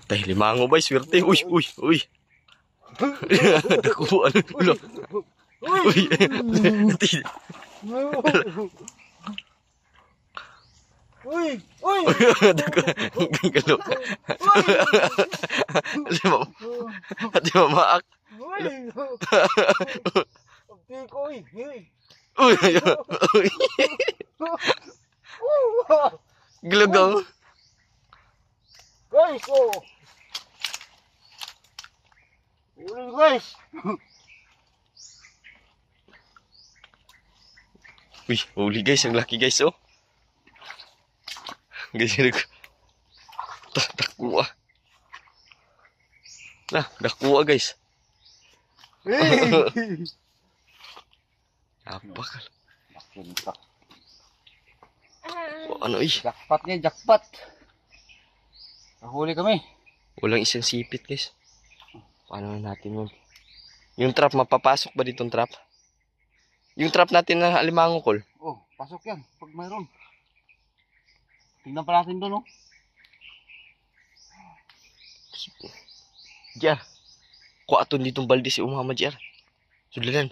Tay, limango ba? Swerte. Uy, uy, uy. Nakuha. Ulo. Uy. Uy! Uy! Galo. Di ba maak? Uy! Pagti ko, uy! Uy. Uy. Glugaw. Guys, oh! Uy, guys! Uy, huli guys. Ang laki guys, oh. Guys, dakuha. Nah, dakuha guys. Napakal. Ano eh? Jackpot niya, jackpot! Nahuli kami. Walang isang sipit guys. Paano na natin yun? Yung trap, mapapasok ba ditong trap? Yung trap natin na alimango kol. Oh, pasok yan. Pag mayroon. Tingnan pa natin doon, oh. Jar. Kuha aton ditong balde si Umama Jar. Sudalan.